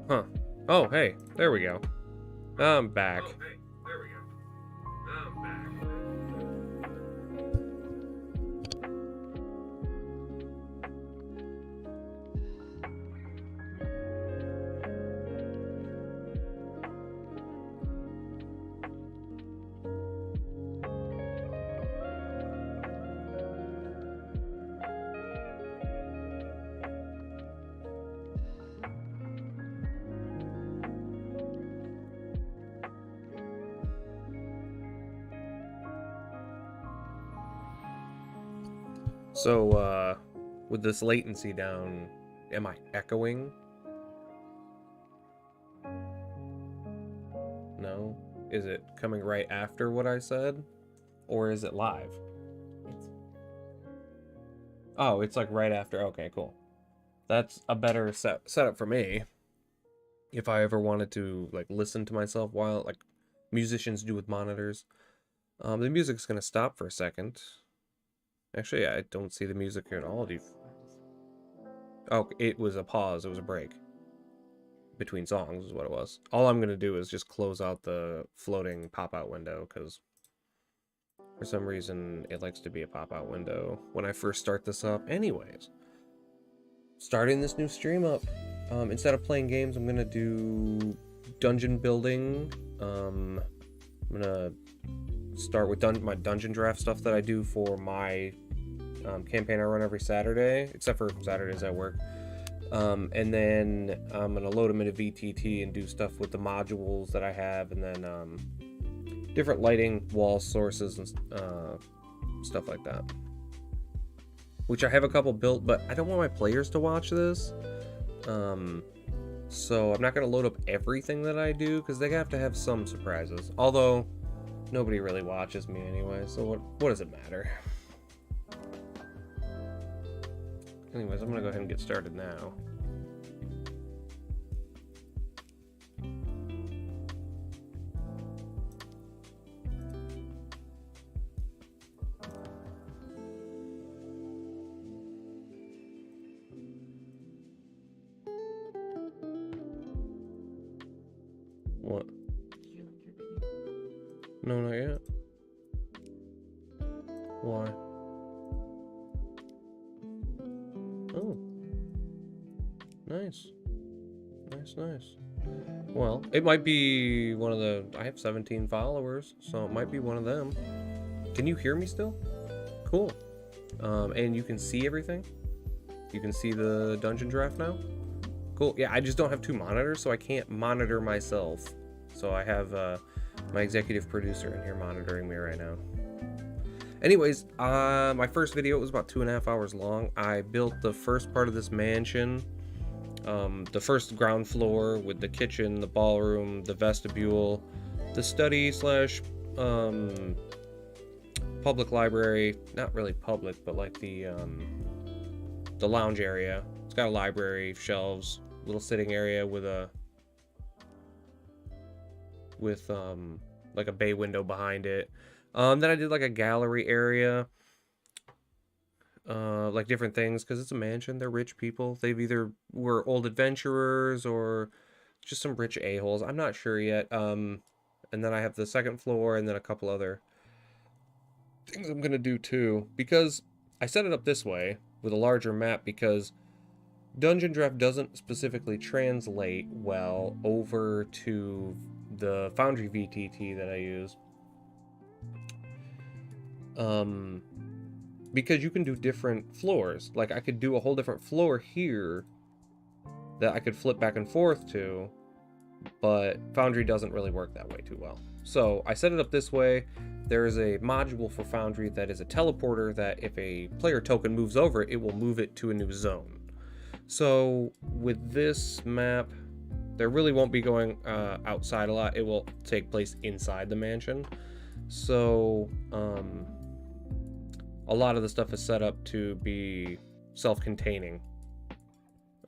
Huh. Oh, hey, there we go. I'm back. So, with this latency down, am I echoing? No? Is it coming right after what I said? Or is it live? Oh, it's like right after. Okay, cool. That's a better setup for me. If I ever wanted to like listen to myself while like musicians do with monitors. The music's gonna stop for a second. Actually, I don't see the music here at all. Oh, it was a pause. It was a break between songs is what it was. All I'm gonna do is just close out the floating pop-out window because for some reason it likes to be a pop-out window when I first start this up. Anyways, starting this new stream up. Instead of playing games, I'm gonna do dungeon building. I'm gonna start with my Dungeodraft stuff that I do for my campaign I run every Saturday, except for Saturdays at work. And then I'm gonna load them into VTT and do stuff with the modules that I have, and then different lighting, wall sources, and stuff like that. Which I have a couple built, but I don't want my players to watch this. So I'm not gonna load up everything that I do because they have to have some surprises. Although nobody really watches me anyway, so what does it matter? Anyways, I'm gonna go ahead and get started now. What? No, not yet. Why? Oh. Nice. Nice. Well, it might be one of the... I have 17 followers, so it might be one of them. Can you hear me still? Cool. And you can see everything? You can see the Dungeodraft now? Cool. Yeah, I just don't have two monitors, so I can't monitor myself. So I have my executive producer in here monitoring me right now. Anyways, my first video was about 2.5 hours long. I built the first part of this mansion. The first ground floor with the kitchen, the ballroom, the vestibule, the study slash public library. Not really public, but like the lounge area. It's got a library, shelves, little sitting area with like a bay window behind it. Then I did like a gallery area, like different things, because it's a mansion. They're rich people. They've either were old adventurers or just some rich a-holes. I'm not sure yet. And then I have the second floor and then a couple other things I'm gonna do too, because I set it up this way with a larger map because Dungeodraft doesn't specifically translate well over to the Foundry VTT that I use. Because you can do different floors. Like I could do a whole different floor here that I could flip back and forth to, but Foundry doesn't really work that way too well. So I set it up this way. There is a module for Foundry that is a teleporter that if a player token moves over it, it will move it to a new zone. So with this map, there really won't be going outside a lot. It will take place inside the mansion. So a lot of the stuff is set up to be self-containing.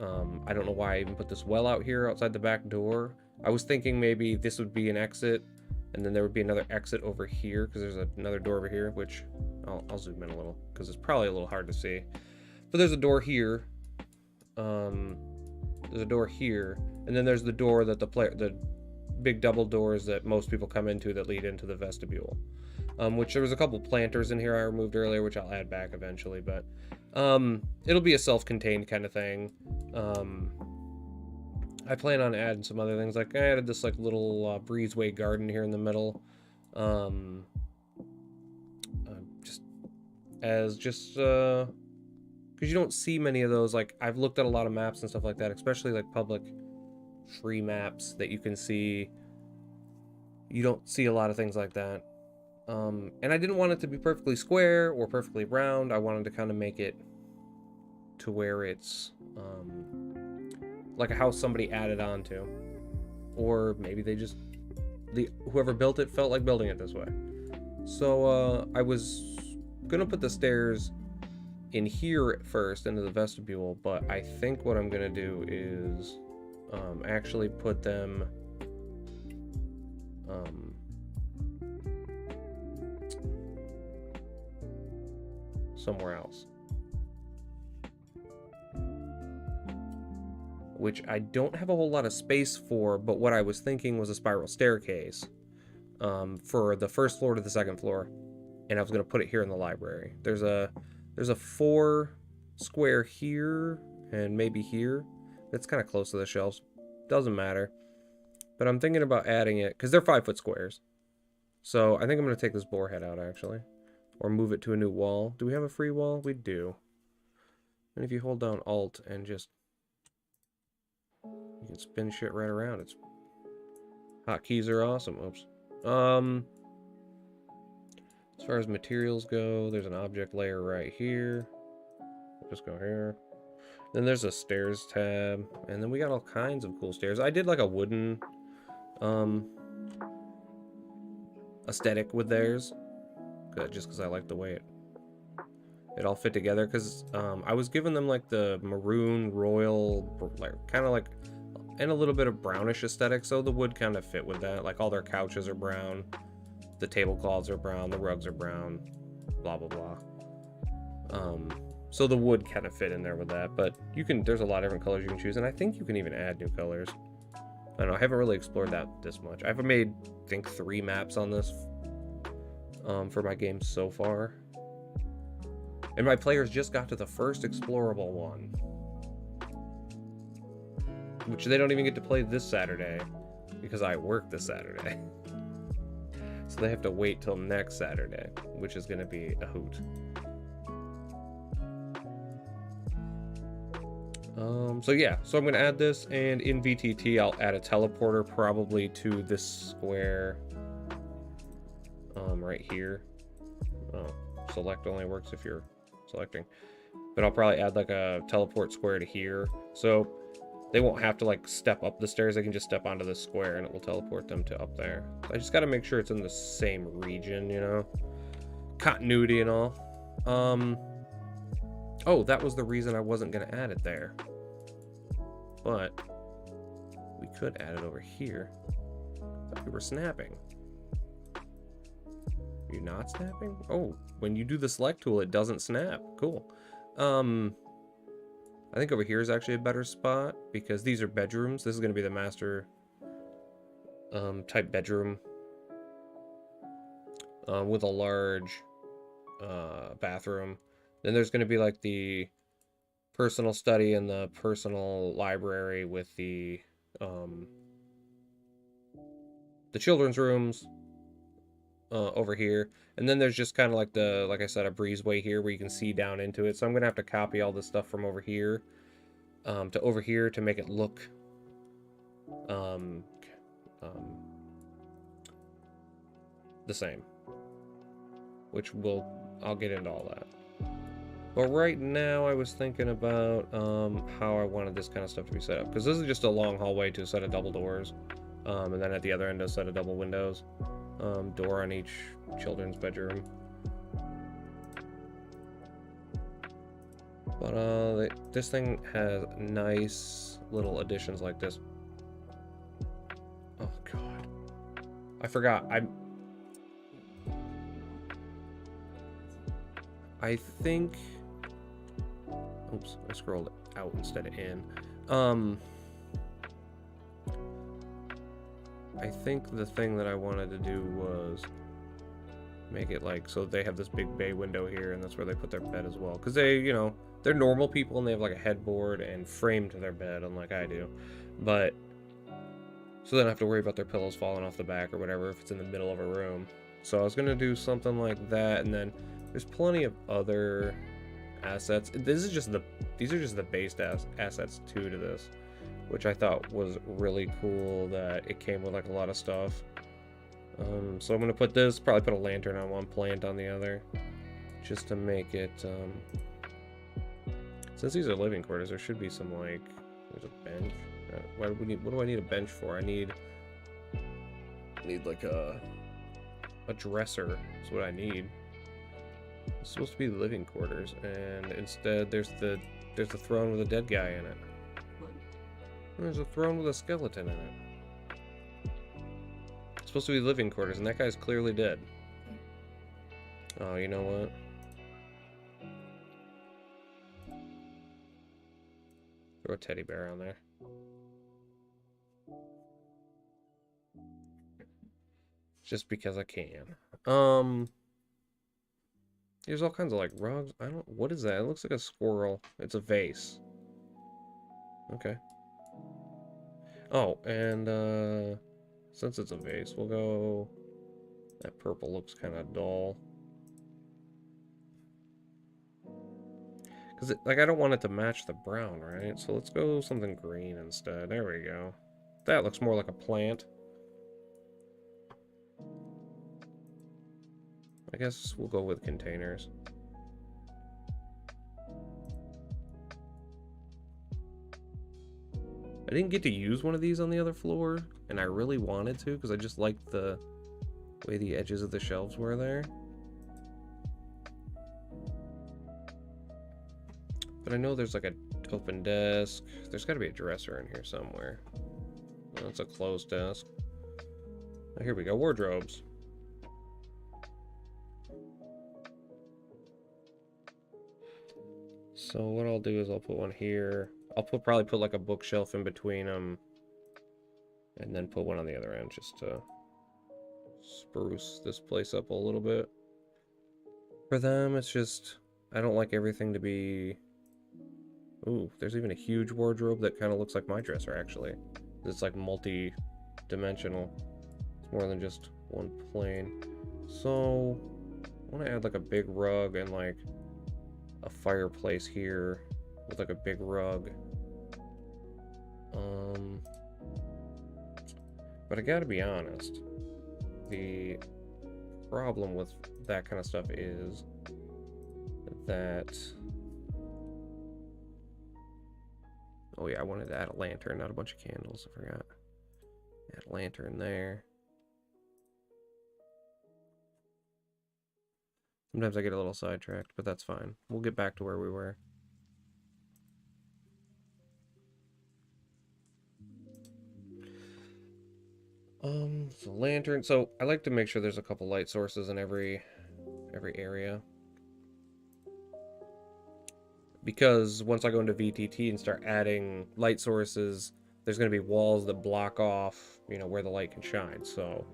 I don't know why I even put this well out here outside the back door. I was thinking maybe this would be an exit, and then there would be another exit over here, because there's another door over here, which I'll zoom in a little, because it's probably a little hard to see. But there's a door here. There's a door here, And then there's the door that the big double doors that most people come into that lead into the vestibule. Which there was a couple planters in here I removed earlier, which I'll add back eventually, but it'll be a self-contained kind of thing. I plan on adding some other things. Like I added this like little breezeway garden here in the middle, just because you don't see many of those. Like I've looked at a lot of maps and stuff like that, especially like public free maps that you can see. You don't see a lot of things like that. And I didn't want it to be perfectly square or perfectly round. I wanted to kind of make it to where it's like a house somebody added onto, or maybe they just whoever built it felt like building it this way. So I was gonna put the stairs in here at first into the vestibule, but I think what I'm gonna do is actually put them somewhere else, which I don't have a whole lot of space for, but what I was thinking was a spiral staircase for the first floor to the second floor, and I was going to put it here in the library. There's a 4 square here and maybe here. It's kind of close to the shelves. Doesn't matter. But I'm thinking about adding it because they're 5-foot squares. So I think I'm going to take this boar head out actually, or move it to a new wall. Do we have a free wall? We do. And if you hold down Alt and just, you can spin shit right around. It's hotkeys are awesome. Oops. As far as materials go, there's an object layer right here. Just go here. Then there's a stairs tab, and then we got all kinds of cool stairs. I did like a wooden aesthetic with theirs, just because I like the way it all fit together. Because I was giving them like the maroon royal, like kind of like, and a little bit of brownish aesthetic, so the wood kind of fit with that. Like all their couches are brown, the tablecloths are brown, the rugs are brown, blah blah blah. So the wood kind of fit in there with that, but you can, there's a lot of different colors you can choose, and I think you can even add new colors. I don't know, I haven't really explored that this much. I've made, I think, 3 maps on this for my game so far. And my players just got to the first explorable one, which they don't even get to play this Saturday because I work this Saturday. So they have to wait till next Saturday, which is going to be a hoot. So yeah, so I'm going to add this, and in VTT I'll add a teleporter probably to this square right here. Select only works if you're selecting, but I'll probably add like a teleport square to here, so they won't have to like step up the stairs. They can just step onto this square and it will teleport them to up there. So I just got to make sure it's in the same region, you know, continuity and all. Oh, that was the reason I wasn't going to add it there. But we could add it over here. I thought we were snapping. You're not snapping? Oh, when you do the select tool, it doesn't snap. Cool. I think over here is actually a better spot because these are bedrooms. This is going to be the master type bedroom with a large bathroom. Then there's going to be like the personal study and the personal library with the children's rooms over here. And then there's just kind of like the, like I said, a breezeway here where you can see down into it. So I'm going to have to copy all this stuff from over here to over here to make it look the same, which I'll get into all that. But right now I was thinking about how I wanted this kind of stuff to be set up, because this is just a long hallway to a set of double doors, and then at the other end a set of double windows, door on each children's bedroom. But this thing has nice little additions like this. Oh god, I forgot. I think, oops, I scrolled out instead of in. I think the thing that I wanted to do was make it like so they have this big bay window here, and that's where they put their bed as well. Because they, you know, they're normal people and they have like a headboard and frame to their bed, unlike I do. But so they don't have to worry about their pillows falling off the back or whatever if it's in the middle of a room. So I was gonna do something like that, and then there's plenty of other assets. These are just the base assets too to this, which I thought was really cool that it came with like a lot of stuff. So I'm gonna put this, probably put a lantern on one, plant on the other, just to make it. Since these are living quarters, there should be some like there's a bench. What do I need a bench for? I need like a dresser. That's what I need. It's supposed to be living quarters, and instead there's the throne with a dead guy in it. There's a throne with a skeleton in it. It's supposed to be living quarters, and that guy's clearly dead. Oh, you know what? Throw a teddy bear on there. Just because I can. There's all kinds of like rugs. What is that? It looks like a squirrel. It's a vase. Okay. Oh, and since it's a vase, we'll go. That purple looks kind of dull. Because like I don't want it to match the brown, right? So let's go something green instead. There we go. That looks more like a plant. I guess we'll go with containers. I didn't get to use one of these on the other floor, and I really wanted to because I just liked the way the edges of the shelves were there. But I know there's like an open desk. There's got to be a dresser in here somewhere. Oh, that's a closed desk. Oh, here we go, wardrobes. So what I'll do is I'll put one here. I'll probably put like a bookshelf in between them, and then put one on the other end just to spruce this place up a little bit. For them, it's just I don't like everything to be. Ooh, there's even a huge wardrobe that kind of looks like my dresser actually. It's like multi-dimensional. It's more than just one plane. So I want to add like a big rug and like a fireplace here with like a big rug. But I gotta be honest, the problem with that kind of stuff is that oh yeah, I wanted to add a lantern, not a bunch of candles. I forgot. Add a lantern there. Sometimes I get a little sidetracked, but that's fine. We'll get back to where we were. So lantern. So I like to make sure there's a couple light sources in every area. Because once I go into VTT and start adding light sources, there's going to be walls that block off, you know, where the light can shine. So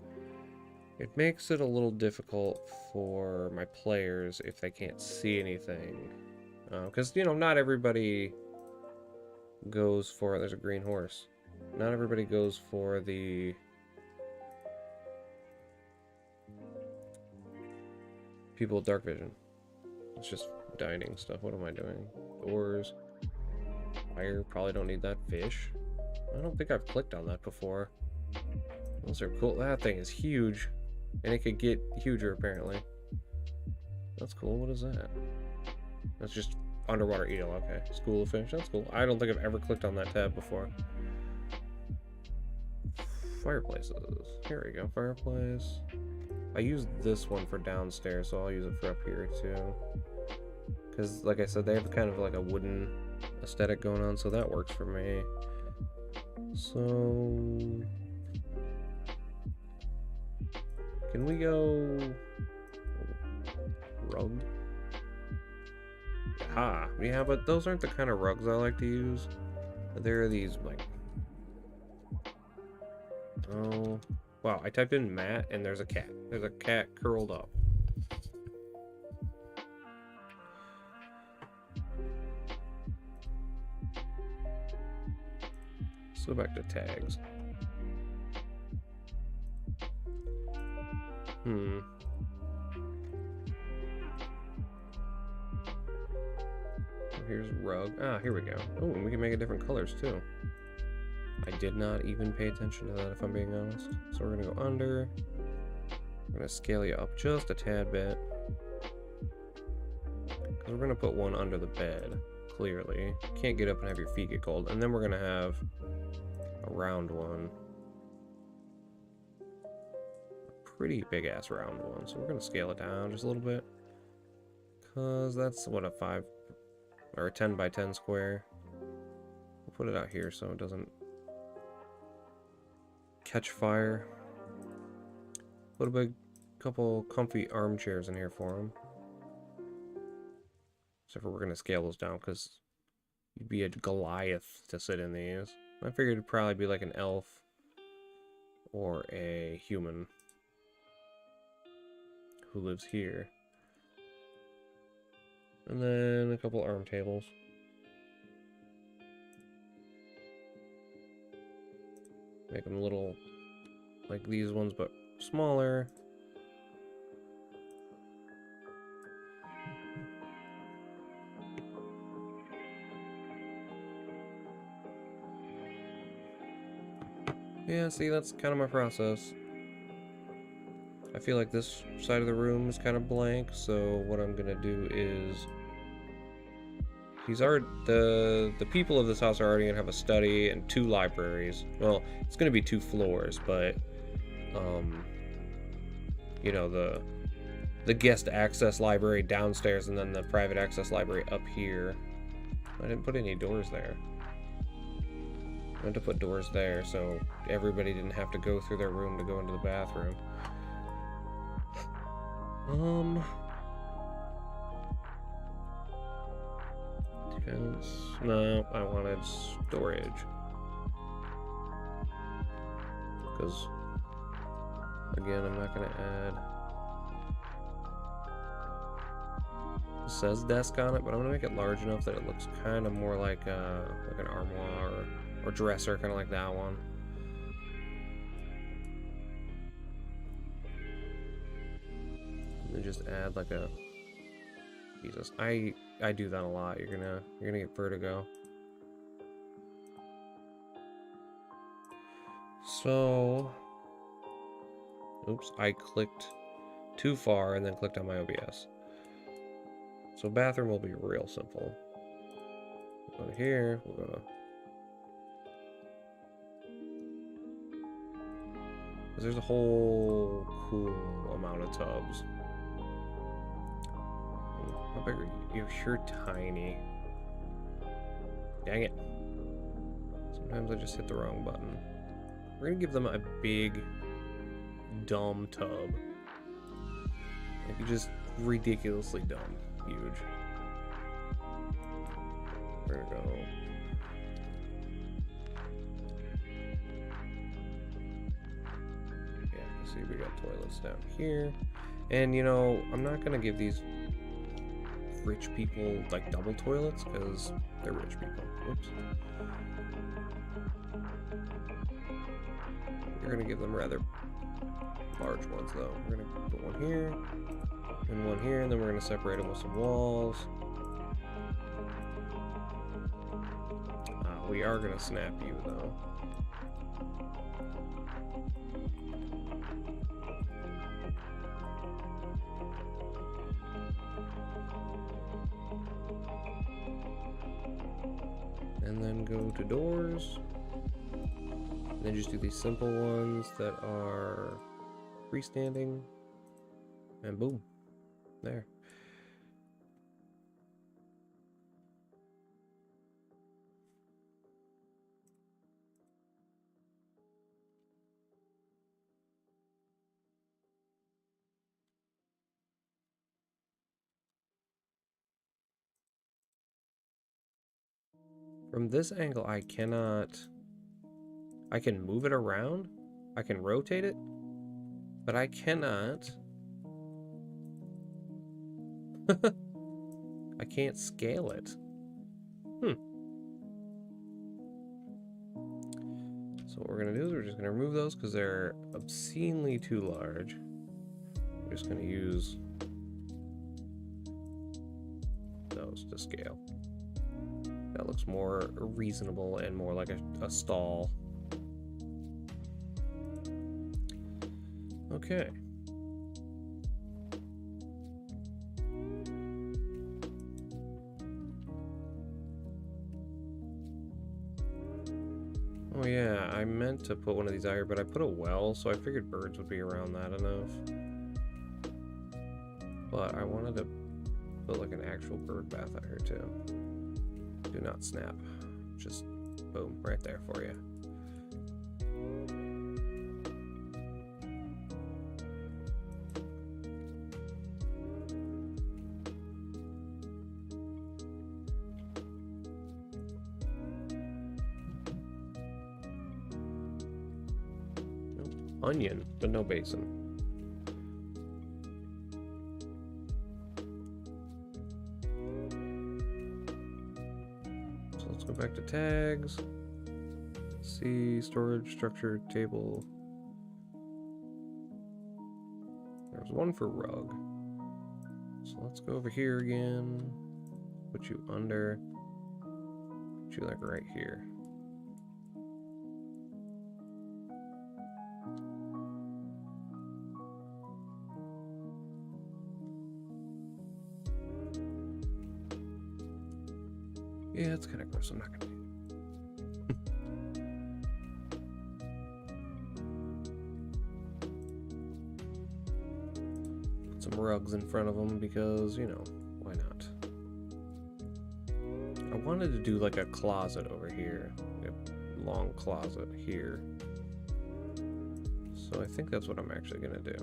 it makes it a little difficult for my players if they can't see anything. Because, you know, not everybody goes for... There's a green horse. Not everybody goes for the... people with dark vision. It's just dining stuff. What am I doing? Doors. Fire. Probably don't need that. Fish. I don't think I've clicked on that before. Those are cool. That thing is huge. And it could get huger, apparently. That's cool. What is that? That's just underwater eel. Okay. School of fish. That's cool. I don't think I've ever clicked on that tab before. Fireplaces. Here we go. Fireplace. I used this one for downstairs, so I'll use it for up here, too. Because, like I said, they have kind of like a wooden aesthetic going on, so that works for me. So... can we go... rug? Ah, yeah, but those aren't the kind of rugs I like to use. There are these, like... Oh, wow, I typed in mat and there's a cat. There's a cat curled up. Let's go back to tags. Here's rug. Ah, here we go. Oh, and we can make it different colors too. I did not even pay attention to that, if I'm being honest. So we're gonna go under. We're gonna scale you up just a tad bit. Because we're gonna put one under the bed, clearly. Can't get up and have your feet get cold. And then we're gonna have a round one. A pretty big ass round one. So we're gonna scale it down just a little bit. Because that's what, a 5 or a 10 by 10 square. We'll put it out here so it doesn't catch fire. Put a big couple comfy armchairs in here for him. Except for we're gonna scale those down because you'd be a Goliath to sit in these. I figured it'd probably be like an elf or a human who lives here. And then a couple arm tables. Make them little like these ones, but smaller. Yeah, see, that's kind of my process. I feel like this side of the room is kind of blank, so what I'm gonna do is the people of this house are already gonna have a study and 2 libraries. Well, it's gonna be 2 floors, but you know, the guest access library downstairs and then the private access library up here. I didn't put any doors there. I had to put doors there so everybody didn't have to go through their room to go into the bathroom. Defense. No, I wanted storage. Because, again, I'm not going to add... It says desk on it, but I'm going to make it large enough that it looks kind of more like an armoire or dresser, kind of like that one. And then just add like a... Jesus, I do that a lot. You're gonna get vertigo. So, oops, I clicked too far and then clicked on my OBS. So bathroom will be real simple. We'll go to here. We'll go to. There's a whole cool amount of tubs. How big are you? You're tiny. Dang it. Sometimes I just hit the wrong button. We're gonna give them a big, dumb tub. Like, just ridiculously dumb. Huge. We're gonna go. Yeah, see, we got toilets down here. And, you know, I'm not gonna give these rich people like double toilets because they're rich people. Oops. We're gonna give them rather large ones though. We're gonna put one here and one here, and then we're gonna separate them with some walls. We are gonna snap you though. And then go to doors. And then just do these simple ones that are freestanding. And boom. There. From this angle, I can move it around, I can rotate it, but I cannot. I can't scale it. So what we're gonna do is we're just gonna remove those because they're obscenely too large. We're just gonna use those to scale. That looks more reasonable and more like a stall. Okay. Oh yeah, I meant to put one of these out here, but I put a well, so I figured birds would be around that enough. But I wanted to put like an actual bird bath out here too. Do not snap. Just boom, right there for you. Onion, but no basin. So let's go back to tags. Let's see, storage, structure, table. There's one for rug. So let's go over here again. Put you under. Put you like right here. Yeah, it's kind of gross. I'm not gonna do it. Put some rugs in front of them because, you know, why not? I wanted to do like a closet over here. A long closet here. So I think that's what I'm actually gonna do.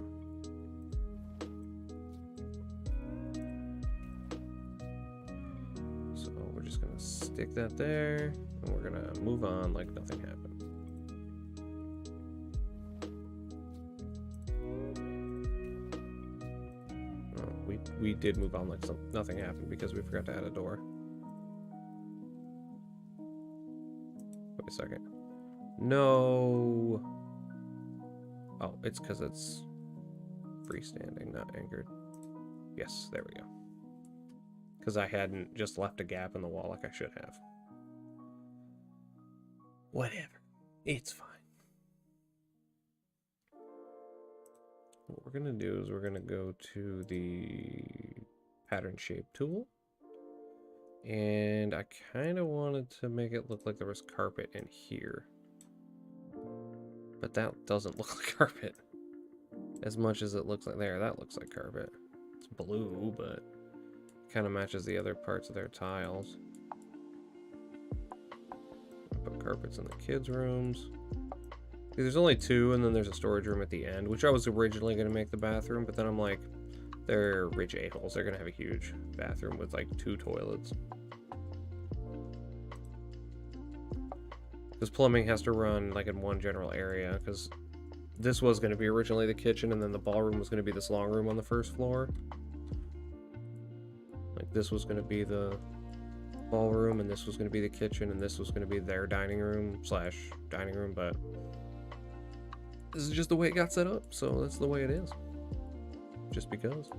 Stick that there, and we're gonna move on like nothing happened. Oh, we did move on like nothing happened because we forgot to add a door. Wait a second. No. Oh, it's because it's freestanding, not anchored. Yes, there we go. Because I hadn't just left a gap in the wall like I should have. Whatever. It's fine. What we're going to do is we're going to go to the pattern shape tool. And I kind of wanted to make it look like there was carpet in here. But that doesn't look like carpet. As much as it looks like there, that looks like carpet. It's blue, but kind of matches the other parts of their tiles. Put carpets in the kids' rooms. See, there's only two, and then there's a storage room at the end, which I was originally going to make the bathroom, but then I'm like, they're rich a-holes. They're going to have a huge bathroom with like 2 toilets. Because plumbing has to run like in one general area, because this was going to be originally the kitchen, and then the ballroom was going to be this long room on the first floor. Like this was going to be the ballroom, and this was going to be the kitchen, and this was going to be their dining room slash dining room, but this is just the way it got set up, so that's the way it is. Just because.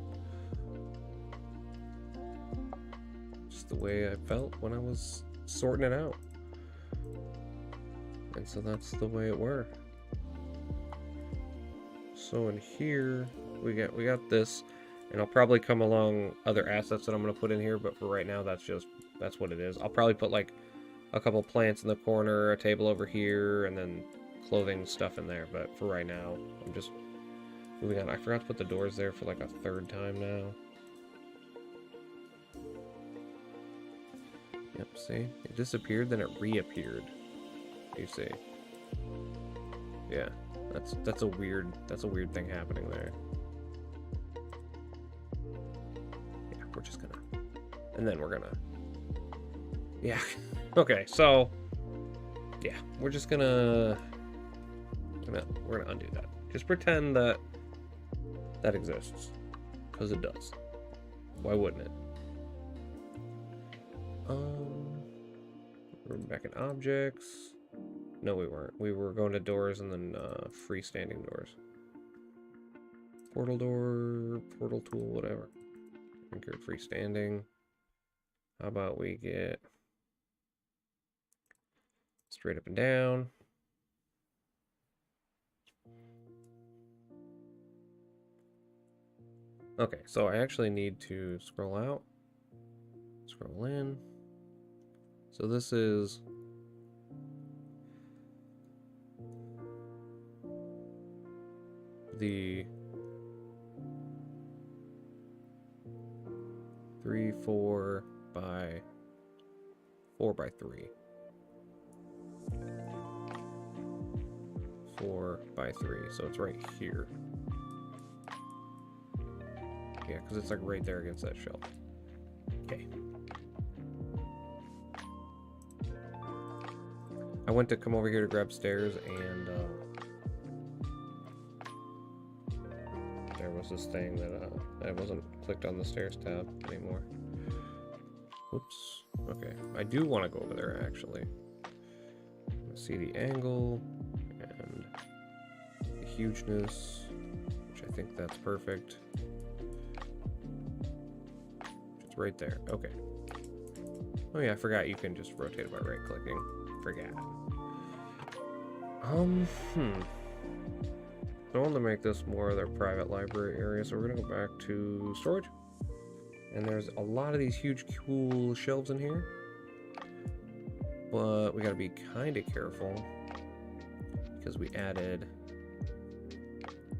Just the way I felt when I was sorting it out. And so that's the way it were. So in here, we got this. And I'll probably come along other assets that I'm going to put in here, but for right now, that's what it is. I'll probably put like a couple plants in the corner, a table over here, and then clothing stuff in there. But for right now, I'm just moving on. I forgot to put the doors there for like a 3rd time now. Yep, see? It disappeared, then it reappeared. You see? Yeah, that's a weird thing happening there. We're just gonna, and then we're gonna, yeah. Okay, so yeah, we're just gonna we're gonna undo that. Just pretend that that exists, because it does. Why wouldn't it? We're back in objects. No, we weren't. We were going to doors and then freestanding doors. Portal door, portal tool, whatever. Anchored freestanding. How about we get straight up and down? Okay, so I actually need to scroll out, scroll in. So this is the 3, 4 by 4 by 3. 4 by 3, so it's right here. Yeah, because it's like right there against that shelf. Okay. I went to come over here to grab stairs, and there was this thing that I wasn't clicked on the stairs tab anymore. Whoops. Okay, I do want to go over there actually. See the angle and the hugeness, which I think that's perfect. It's right there. Okay. Oh yeah, I forgot you can just rotate it by right clicking. Forgot. I want to make this more of their private library area, so we're gonna go back to storage. And there's a lot of these huge cool shelves in here, but we gotta be kind of careful because we added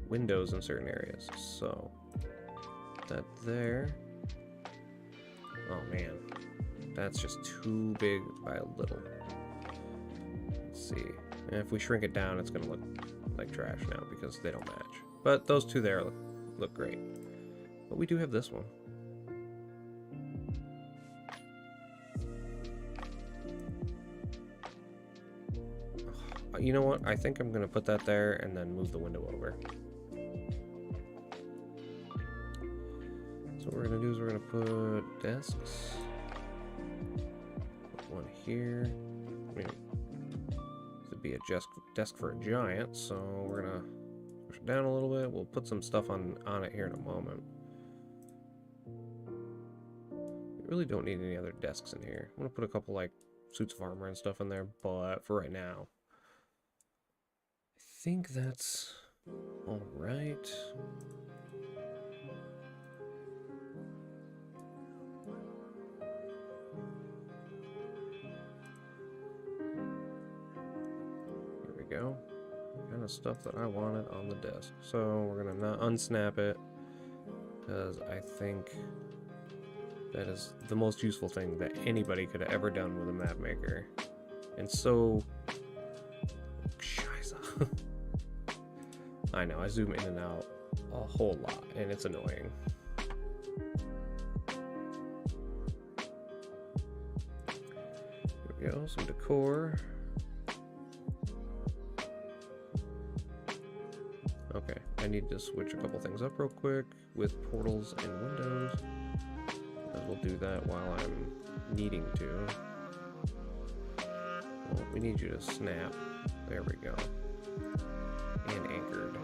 windows in certain areas. So that there. Oh man, that's just too big by a little. Let's see. And if we shrink it down, it's gonna look like trash now because they don't match. But those two there look great. But we do have this one. You know what? I think I'm gonna put that there and then move the window over. So what we're gonna do is we're gonna put desks. Put one here. I mean, this would be a desk for a giant, so we're gonna push it down a little bit. We'll put some stuff on it here in a moment. We really don't need any other desks in here. I'm gonna put a couple like suits of armor and stuff in there, but for right now, I think that's all right. Here we go. Kind of stuff that I wanted on the desk. So we're gonna not unsnap it because I think that is the most useful thing that anybody could have ever done with a map maker. And so I know, I zoom in and out a whole lot, and it's annoying. There we go, some decor. Okay, I need to switch a couple things up real quick with portals and windows. And we'll do that while I'm needing to. Well, we need you to snap. There we go. And anchored.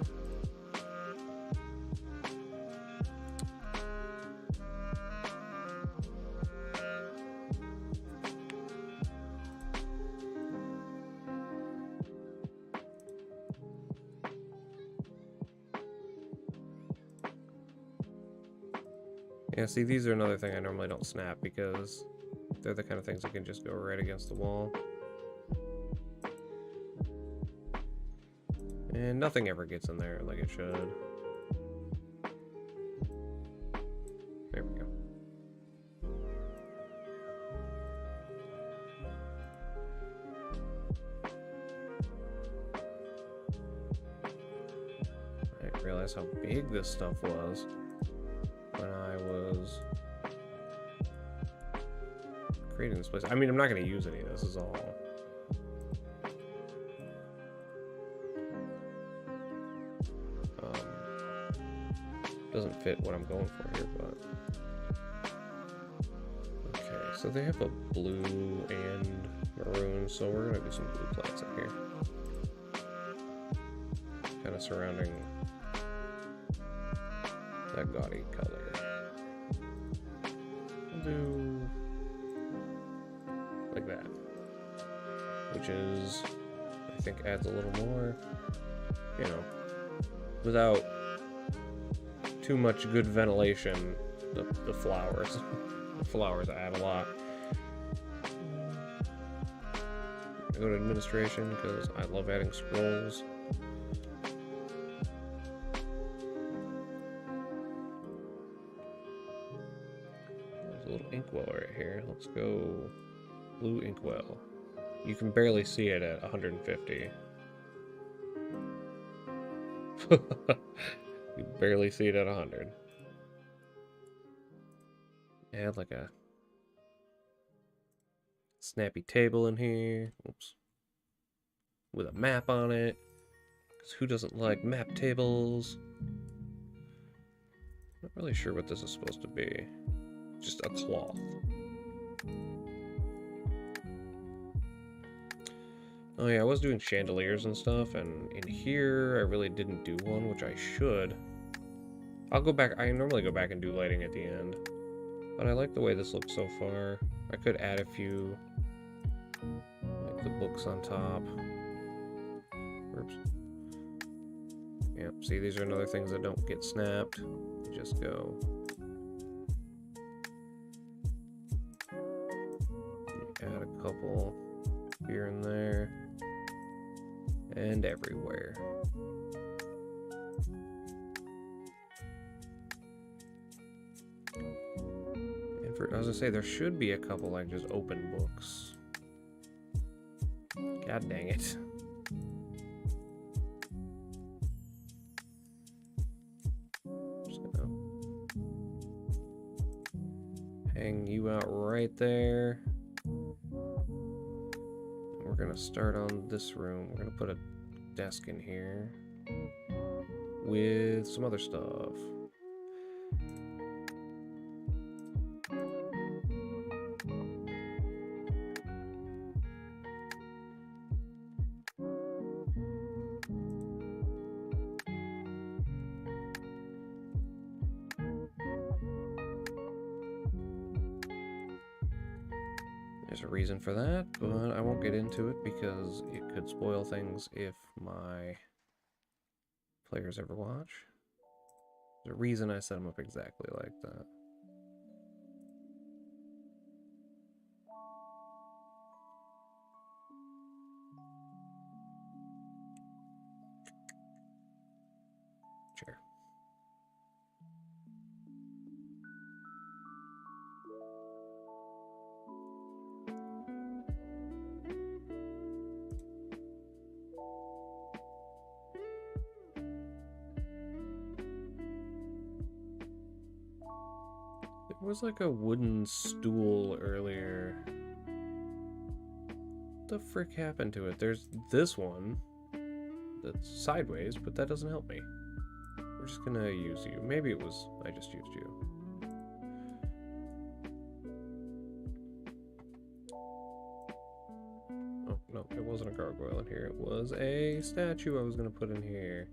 Yeah, see, these are another thing I normally don't snap because they're the kind of things that can just go right against the wall. And nothing ever gets in there like it should. There we go. I didn't realize how big this stuff was when I was creating this place. I mean, I'm not going to use any of this, is all. Doesn't fit what I'm going for here, but... Okay, so they have a blue and maroon, so we're gonna do some blue plants in here. Kind of surrounding that gaudy color. We'll do like that, which is, I think, adds a little more, you know, without too much good ventilation. The flowers, the flowers add a lot. I go to administration because I love adding scrolls. There's a little inkwell right here. Let's go blue inkwell. You can barely see it at 150. You barely see it at 100. Add like a snappy table in here. Oops. With a map on it. Because who doesn't like map tables? Not really sure what this is supposed to be. Just a cloth. Oh yeah, I was doing chandeliers and stuff, and in here I really didn't do one, which I should. I'll go back. I normally go back and do lighting at the end. But I like the way this looks so far. I could add a few, like the books on top. Oops. Yep, see, these are another things that don't get snapped. They just go. Add a couple here and there. And everywhere. And for, I was gonna say, there should be a couple like just open books. God dang it. Just gonna hang you out right there. We're gonna start on this room. We're gonna put a desk in here with some other stuff. There's a reason for that, but I won't get into it because it could spoil things if my players ever watch. There's a reason I set them up exactly like that. Chair. There was like a wooden stool earlier. What the frick happened to it? There's this one that's sideways, but that doesn't help me. We're just gonna use you. Maybe it was I just used you. Oh, no, it wasn't a gargoyle in here. It was a statue I was gonna put in here.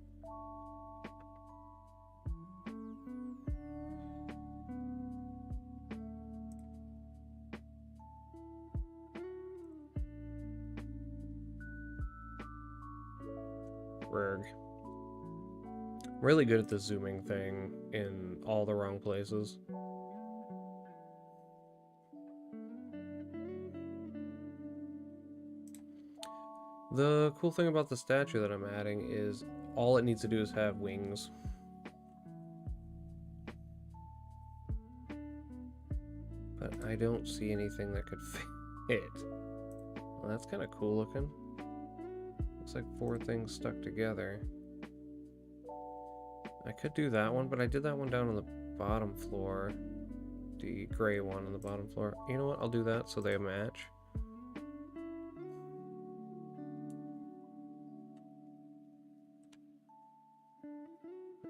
Really good at the zooming thing in all the wrong places. The cool thing about the statue that I'm adding is all it needs to do is have wings. But I don't see anything that could fit. Well, that's kind of cool looking. Looks like 4 things stuck together. I could do that one, but I did that one down on the bottom floor. The gray one on the bottom floor. You know what? I'll do that so they match.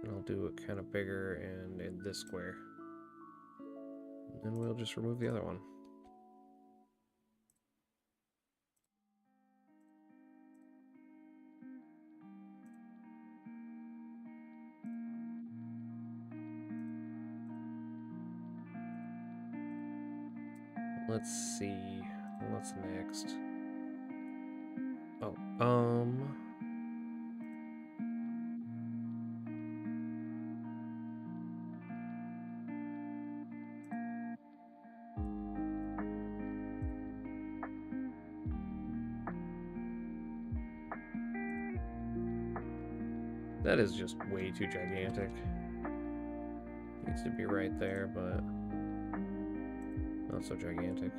And I'll do it kind of bigger and in this square. And then we'll just remove the other one. Let's see. What's next? Oh, that is just way too gigantic. Needs to be right there, but not so gigantic.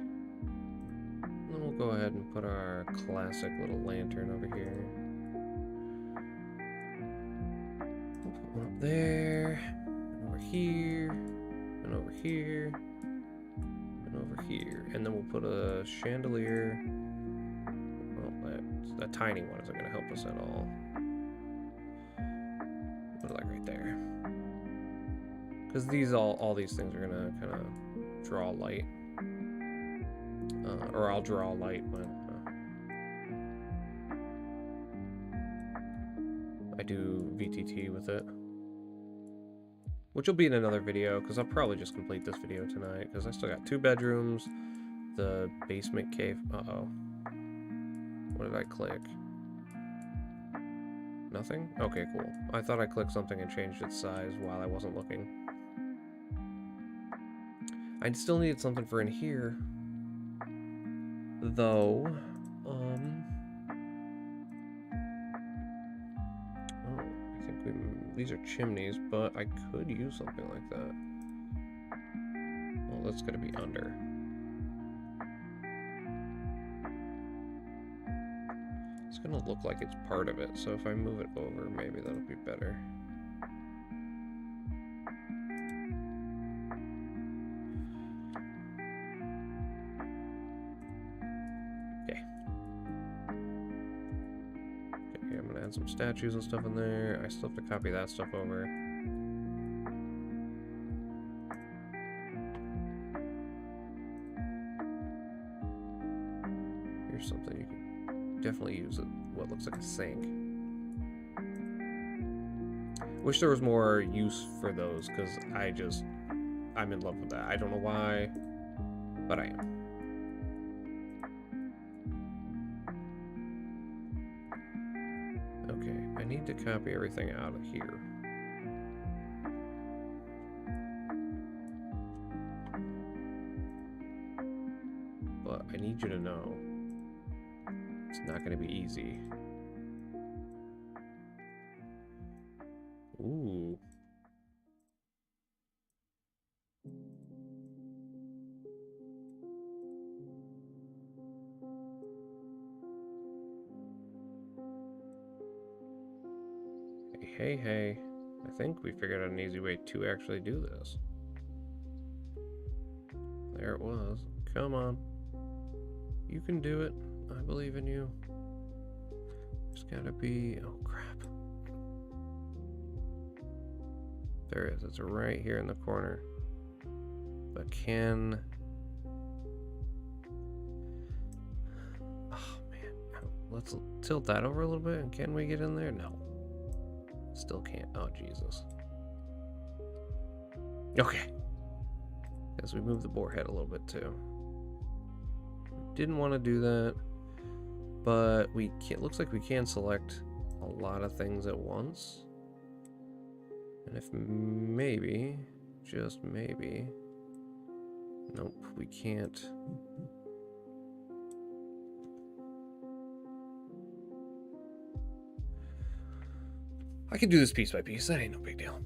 And then we'll go ahead and put our classic little lantern over here. We'll put one up there, and over here, and over here, and over here. And then we'll put a chandelier. Well, that tiny one isn't going to help us at all. Put it like right there. Because these all these things are going to kind of draw light. Or I'll draw light when I do VTT with it. Which will be in another video, because I'll probably just complete this video tonight, because I still got 2 bedrooms, the basement cave. Uh-oh. What did I click? Nothing? Okay, cool. I thought I clicked something and changed its size while I wasn't looking. I still needed something for in here. Though, oh, I think these are chimneys, but I could use something like that. Well, that's gonna be under. It's gonna look like it's part of it, so if I move it over, maybe that'll be better. Some statues and stuff in there. I still have to copy that stuff over. Here's something you can definitely use. What looks like a sink. Wish there was more use for those, because I'm in love with that. I don't know why, but I am. I need to copy everything out of here. But I need you to know it's not going to be easy. Ooh. Hey, I think we figured out an easy way to actually do this. There it was. Come on. You can do it. I believe in you. There's gotta be... Oh, crap. There it is. It's right here in the corner. But can... Oh, man. Let's tilt that over a little bit. And can we get in there? No. Still can't. Oh, Jesus. Okay. As we move the boar head a little bit too. Didn't want to do that, but we can. Looks like we can select a lot of things at once. And if maybe, just maybe. Nope, we can't. I can do this piece by piece. That ain't no big deal.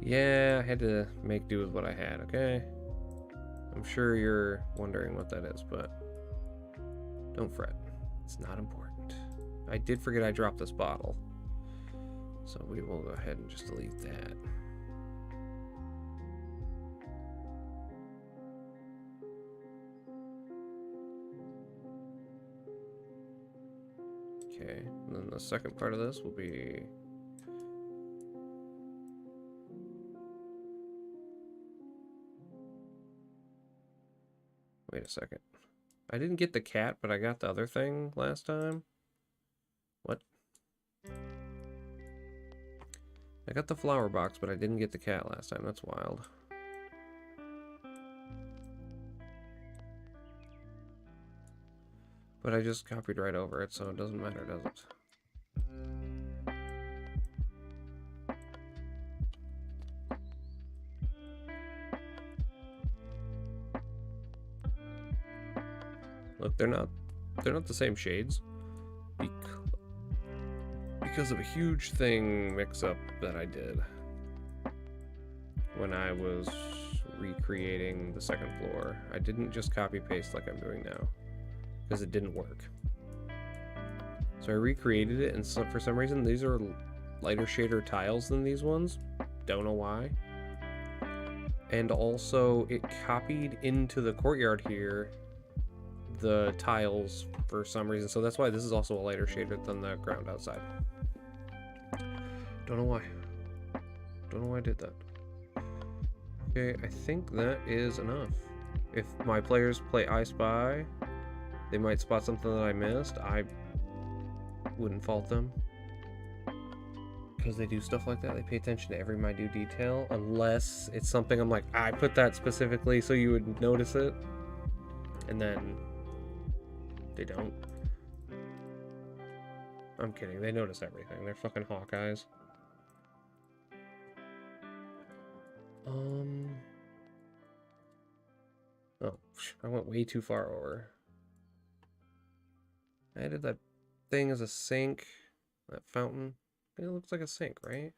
Yeah, I had to make do with what I had, okay? I'm sure you're wondering what that is, but don't fret. It's not important. I did forget I dropped this bottle. So we will go ahead and just delete that. Okay, and then the second part of this will be... Wait a second. I didn't get the cat, but I got the other thing last time. What? I got the flower box, but I didn't get the cat last time. That's wild. But I just copied right over it, so it doesn't matter, does it? Look, they're not the same shades. Because of a huge thing mix-up that I did when I was recreating the second floor. I didn't just copy-paste like I'm doing now, because it didn't work. So I recreated it, and so for some reason these are lighter shader tiles than these ones. Don't know why. And also it copied into the courtyard here the tiles for some reason, so that's why this is also a lighter shader than the ground outside. Don't know why. Don't know why I did that. Okay, I think that is enough. If my players play I Spy, they might spot something that I missed. I wouldn't fault them, because they do stuff like that. They pay attention to every minute detail, unless it's something I'm like, I put that specifically so you would notice it, and then they don't. I'm kidding, they notice everything. They're fucking Hawkeyes. Oh, I went way too far over. I added that thing as a sink. That fountain. It looks like a sink, right?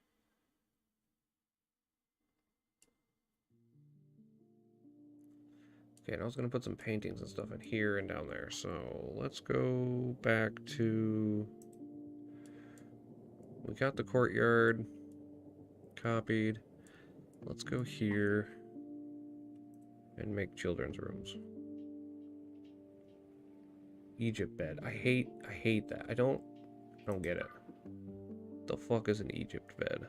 Okay, and I was gonna put some paintings and stuff in here and down there. So let's go back to... We got the courtyard copied. Let's go here and make children's rooms. Egypt bed. I hate that. I don't get it. The fuck is an Egypt bed?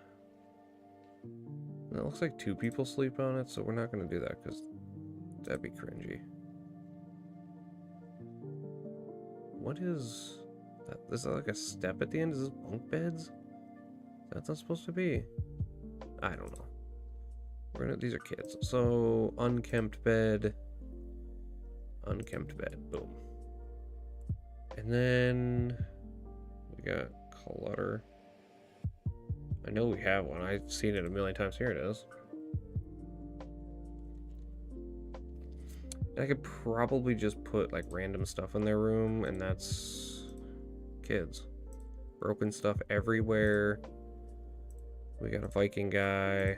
And it looks like 2 people sleep on it, so we're not gonna do that because that'd be cringy. What is that? Is that like a step at the end? Is this bunk beds? That's not supposed to be. I don't know. These are kids. So unkempt bed. Unkempt bed. Boom. And then we got clutter. I know we have one. I've seen it a million times. Here it is. I could probably just put like random stuff in their room, and that's kids. Broken stuff everywhere. We got a Viking guy.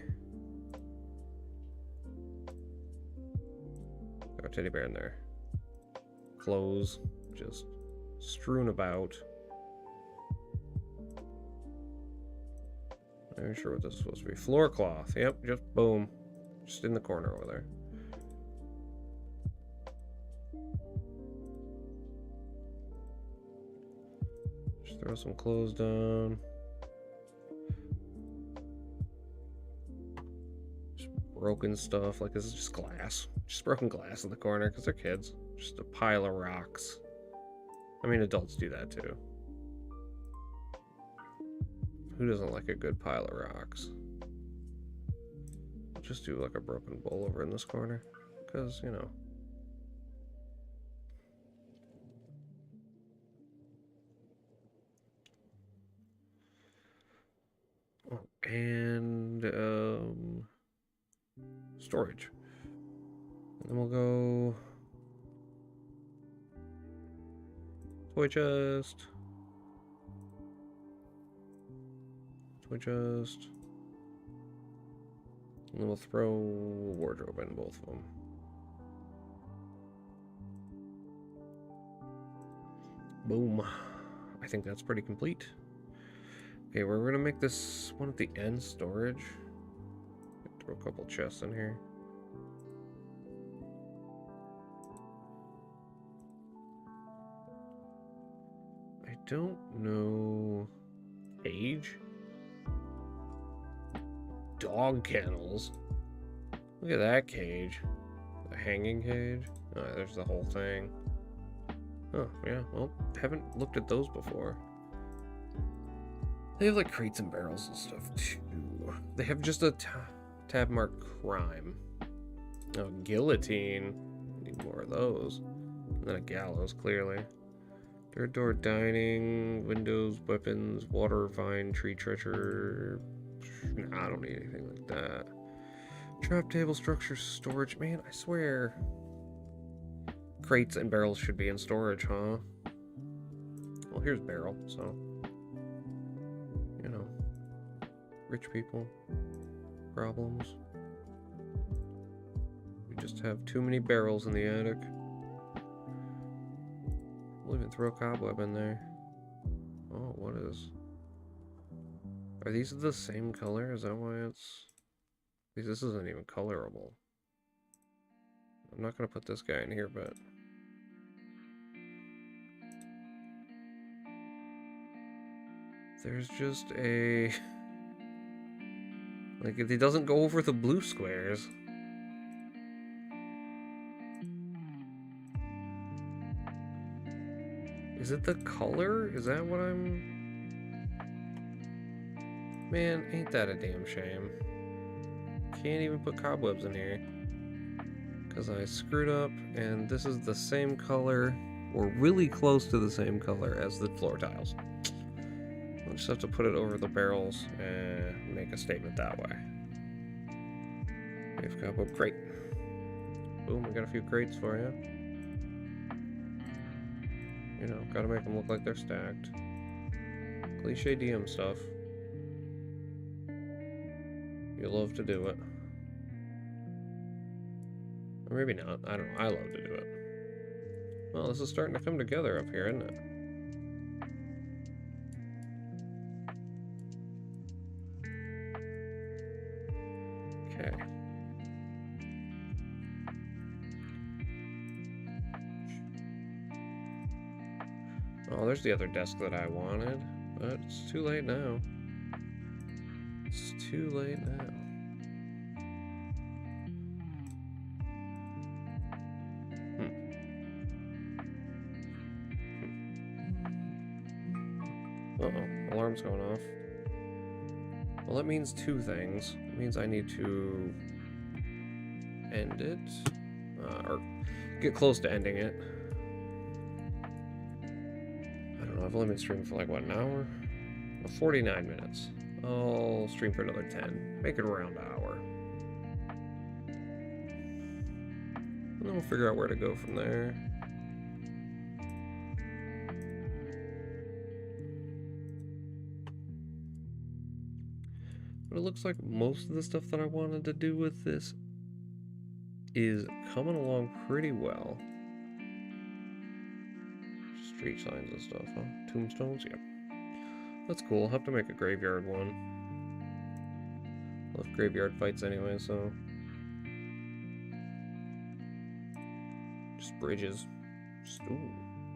Got a teddy bear in there. Clothes just strewn about. Not even sure what this is supposed to be. Floor cloth. Yep, just boom. Just in the corner over there. Just throw some clothes down. Just broken stuff. Like, this is just glass. Just broken glass in the corner because they're kids. Just a pile of rocks. I mean, adults do that too. Who doesn't like a good pile of rocks? I'll just do like a broken bowl over in this corner. Because, you know. Oh, and storage. And then we'll go toy chest. Toy chest. And then we'll throw a wardrobe in both of them. Boom. I think that's pretty complete. Okay, we're gonna make this one at the end storage. Throw a couple chests in here. I don't know. Cage? Dog kennels. Look at that cage. The hanging cage. Oh, there's the whole thing. Oh, yeah, well, haven't looked at those before. They have like crates and barrels and stuff too. They have just a tab marked crime. Oh, guillotine. Need more of those. And then a gallows, clearly. Third door dining, windows, weapons, water, vine, tree treasure. Nah, I don't need anything like that. Trap table, structure, storage. Man, I swear. Crates and barrels should be in storage, huh? Well, here's barrel, so. You know. Rich people. Problems. We just have too many barrels in the attic. We'll even throw a cobweb in there. Oh, what is... Are these the same color? Is that why it's... This isn't even colorable. I'm not going to put this guy in here, but... There's just a... Like, it doesn't go over the blue squares. Is it the color? Is that what I'm... Man, ain't that a damn shame. Can't even put cobwebs in here. Because I screwed up, and this is the same color, or really close to the same color as the floor tiles. I'll just have to put it over the barrels and make a statement that way. We have cobweb crate. Boom, we got a few crates for you. You know, gotta make them look like they're stacked. Cliche DM stuff. You love to do it. Or maybe not. I don't know. I love to do it. Well, this is starting to come together up here, isn't it? Okay. Oh, there's the other desk that I wanted, but it's too late now. It's too late now. Uh-oh, alarm's going off. Well, that means two things. It means I need to end it, or get close to ending it. I don't know, I've only been streaming for like, what, an hour? Well, 49 minutes. I'll stream for another 10. Make it around an hour. And then we'll figure out where to go from there. But it looks like most of the stuff that I wanted to do with this is coming along pretty well. Street signs and stuff, huh? Tombstones? Yep. That's cool. I'll have to make a graveyard one. I love graveyard fights anyway, so... Just bridges. Just, ooh,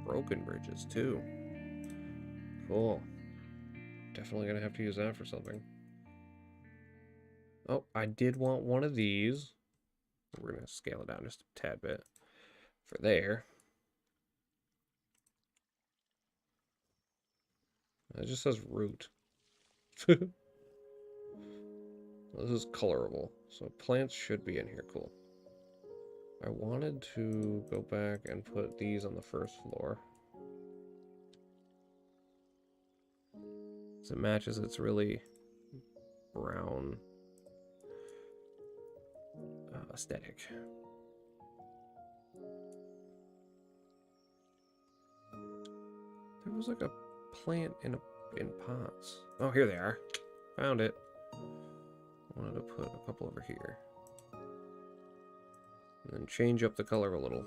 broken bridges, too. Cool. Definitely gonna have to use that for something. Oh, I did want one of these. We're gonna scale it down just a tad bit for there. It just says root. This is colorable, so plants should be in here. Cool. I wanted to go back and put these on the first floor. So it matches its really brown aesthetic. There was like a plant in pots. Oh, here they are. Found it. I wanted to put a couple over here. And then change up the color a little.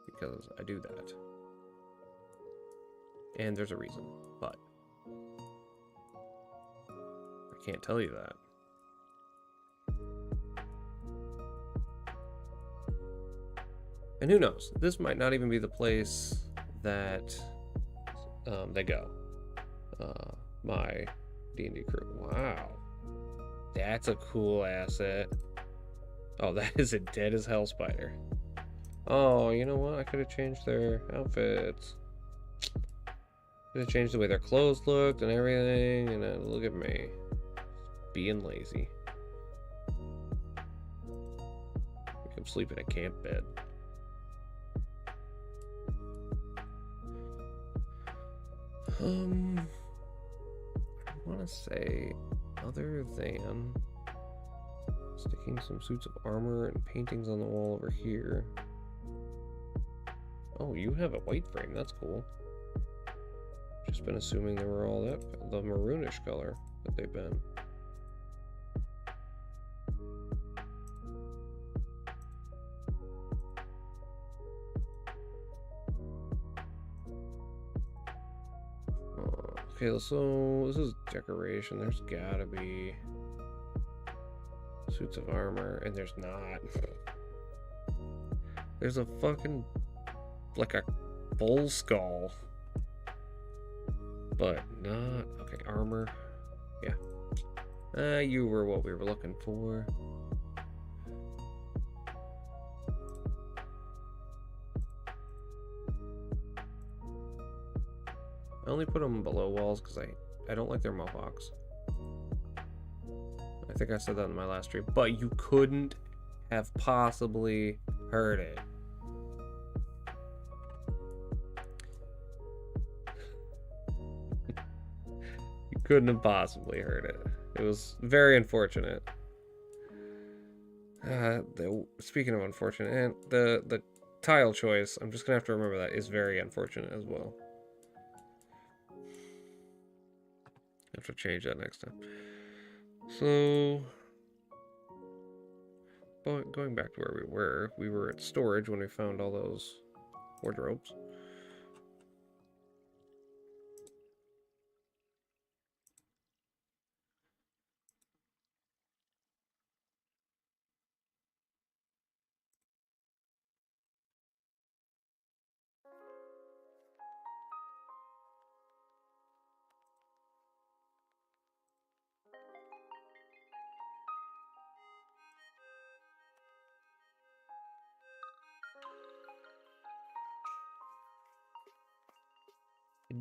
Because I do that. And there's a reason, but I can't tell you that. And who knows? This might not even be the place that they go. My D&D crew. Wow. That's a cool asset. Oh, that is a dead as hell spider. Oh, you know what? I could have changed their outfits. Could have changed the way their clothes looked and everything. And then look at me. Being lazy. I can sleep in a camp bed. I want to say, other than sticking some suits of armor and paintings on the wall over here. Oh, you have a white frame. That's cool. Just been assuming they were all that the maroonish color that they've been. Okay, so this is decoration. There's gotta be suits of armor, and there's not. There's a fucking, like a bull skull, but not. Okay, armor. Yeah. You were what we were looking for. I only put them below walls because I don't like their mohawks. I think I said that in my last stream, but you couldn't have possibly heard it. You couldn't have possibly heard it. It was very unfortunate. Speaking of unfortunate, and the tile choice, I'm just gonna have to remember that, is very unfortunate as well. Have to change that next time. So, going back to where we were at storage when we found all those wardrobes.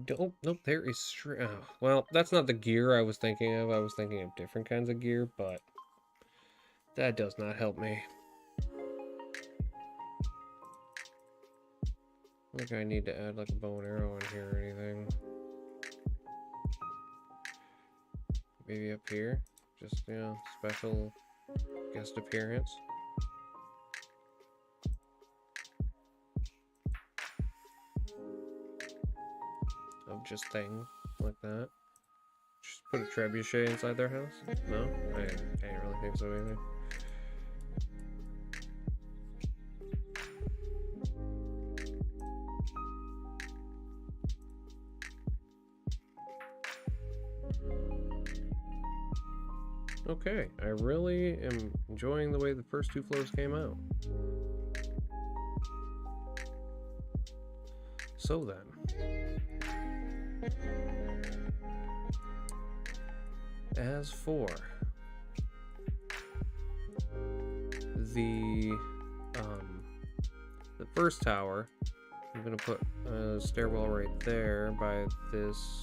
Nope, there is well, that's not the gear I was thinking of. I was thinking of different kinds of gear, but that does not help me. I think I need to add like a bow and arrow in here or anything. Maybe up here, just, you know, special guest appearance. Of just things like that. Just put a trebuchet inside their house? No? I didn't really think so either. Okay, I really am enjoying the way the first two floors came out. So then, as for the first tower, I'm gonna put a stairwell right there by this.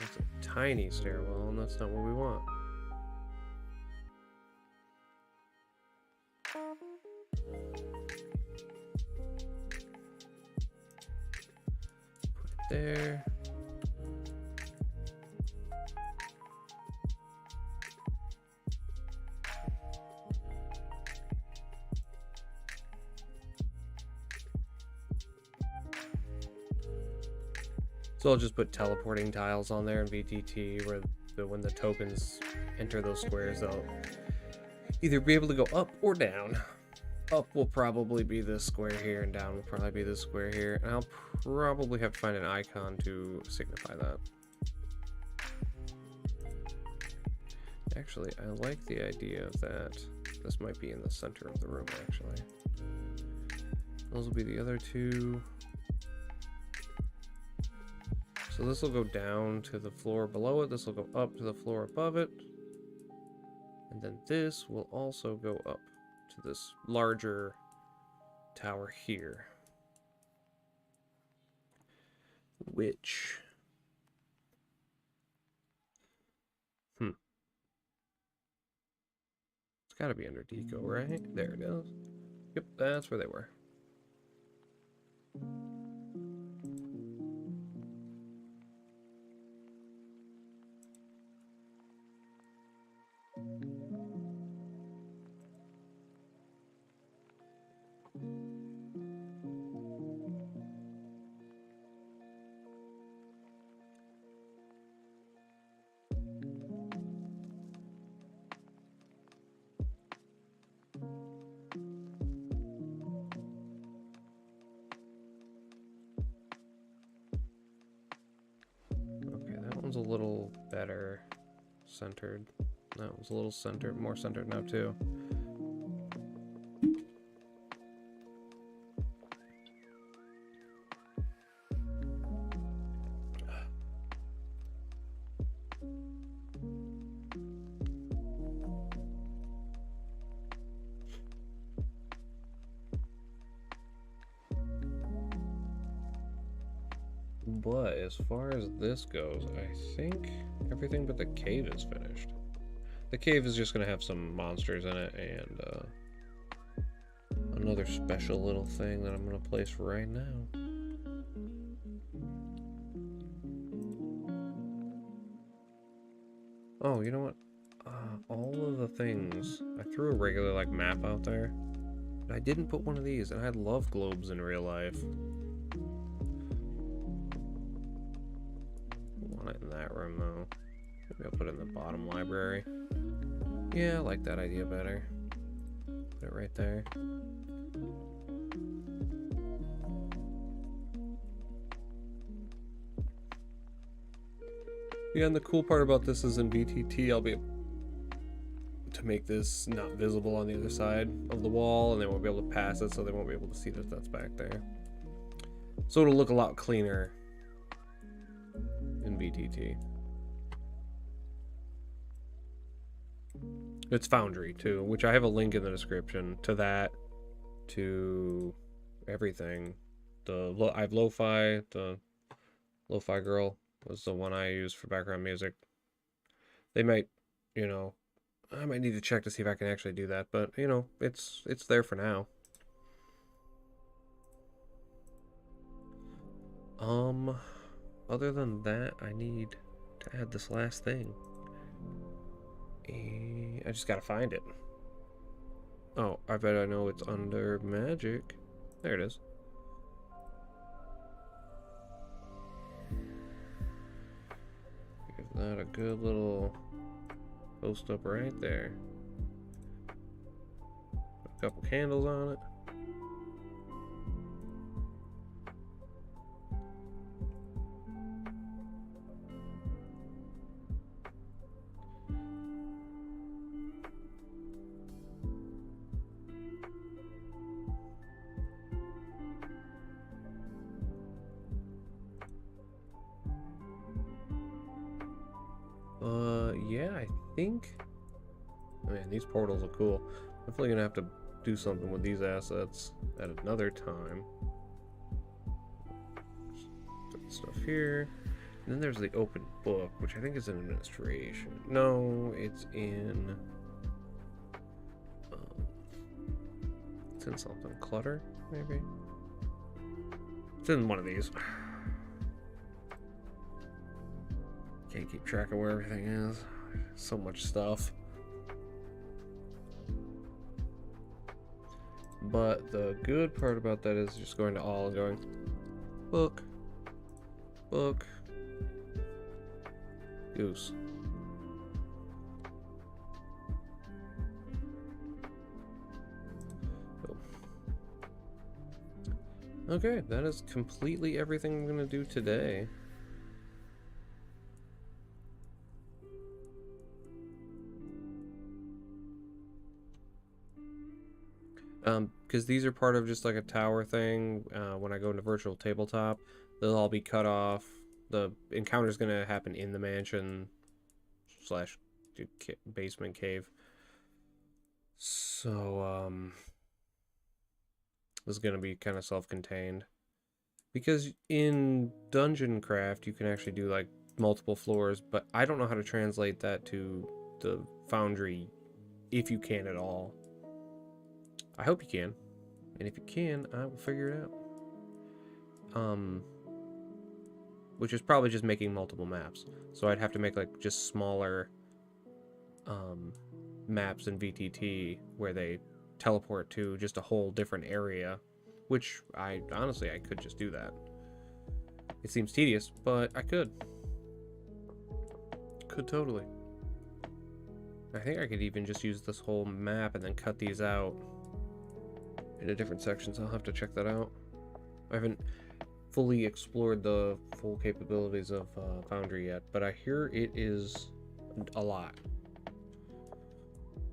It's a tiny stairwell, and that's not what we want. Put it there. So I'll just put teleporting tiles on there in VTT where when the tokens enter those squares, they'll either be able to go up or down. Up will probably be this square here, and down will probably be this square here. And I'll probably have to find an icon to signify that. Actually, I like the idea that this might be in the center of the room, actually. Those will be the other two. So this will go down to the floor below it. This will go up to the floor above it. And then this will also go up to this larger tower here. Which... It's gotta be under Deco, right? There it is. Yep, that's where they were. A little better centered. That was a little centered, more centered now too. But as far as this goes, I think everything but the cave is finished. The cave is just going to have some monsters in it and another special little thing that I'm going to place right now. Oh, you know what? All of the things, I threw a regular like map out there, but I didn't put one of these, and I love globes in real life. In that room though. Maybe I'll put it in the bottom library. Yeah, I like that idea better. Put it right there. Yeah, and the cool part about this is in VTT I'll be able to make this not visible on the other side of the wall, and they won't be able to pass it, so they won't be able to see that that's back there. So it'll look a lot cleaner in VTT. It's Foundry too, which I have a link in the description to that, to everything. I have Lo-Fi. The Lo-Fi Girl was the one I used for background music. They might, you know, I might need to check to see if I can actually do that, but you know, it's there for now. Other than that, I need to add this last thing. And I just gotta find it. Oh, I bet I know it's under magic. There it is. Give that a good little post up right there. Put a couple candles on it. Yeah, I think... Oh, man, these portals are cool. Definitely gonna have to do something with these assets at another time. Put stuff here. And then there's the open book, which I think is in administration. No, it's in... it's in something. Clutter, maybe? It's in one of these. Can't keep track of where everything is. So much stuff. But the good part about that is just going to all and going book, book, goose. Oh. Okay, that is completely everything I'm gonna do today. Because these are part of just like a tower thing. When I go into virtual tabletop, they'll all be cut off. The encounter's gonna happen in the mansion slash basement cave. So, this is gonna be kind of self-contained. Because in Dungeoncraft, you can actually do like multiple floors, but I don't know how to translate that to the foundry, if you can at all. I hope you can. And if you can, I will figure it out. Which is probably just making multiple maps. So I'd have to make like just smaller maps in VTT where they teleport to just a whole different area, which I honestly could just do that. It seems tedious, but I could totally. I think I could even just use this whole map and then cut these out into different sections. I'll have to check that out. I haven't fully explored the full capabilities of Foundry yet, but I hear it is a lot.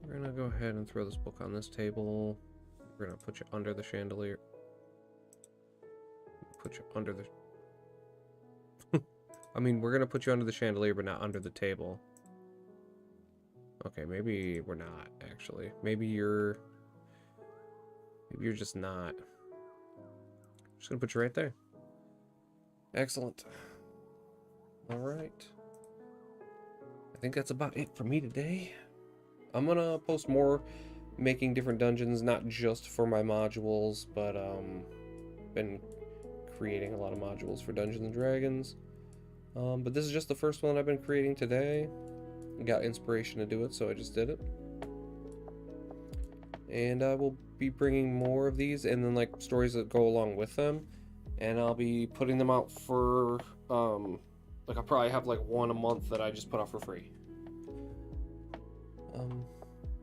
We're gonna go ahead and throw this book on this table. We're gonna put you under the chandelier. Put you under the... I mean, we're gonna put you under the chandelier, but not under the table. Okay, maybe we're not, actually. Maybe you're just not. I'm just gonna put you right there. Excellent. Alright. I think that's about it for me today. I'm gonna post more making different dungeons, not just for my modules, but been creating a lot of modules for Dungeons and Dragons. But this is just the first one I've been creating today. Got inspiration to do it, so I just did it. And I will be bringing more of these, and then like stories that go along with them. And I'll be putting them out for like I'll probably have like one a month that I just put out for free.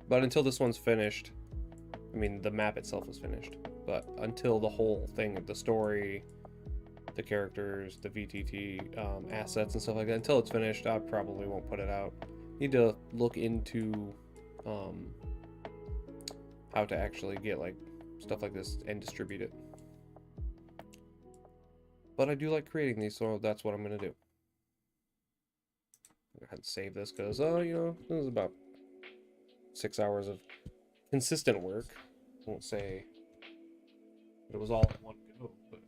But until this one's finished, I mean the map itself is finished, but until the whole thing, the story, the characters, the VTT assets and stuff like that, until it's finished, I probably won't put it out. Need to look into how to actually get like stuff like this and distribute it. But I do like creating these, so that's what I'm gonna do. Go ahead and save this because you know, this is about 6 hours of consistent work. I won't say it was all in one go, but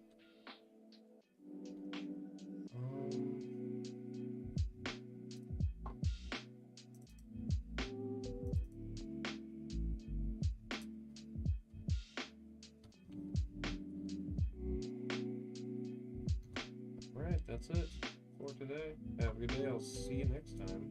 alright, that's it for today. Have a good day. I'll see you next time.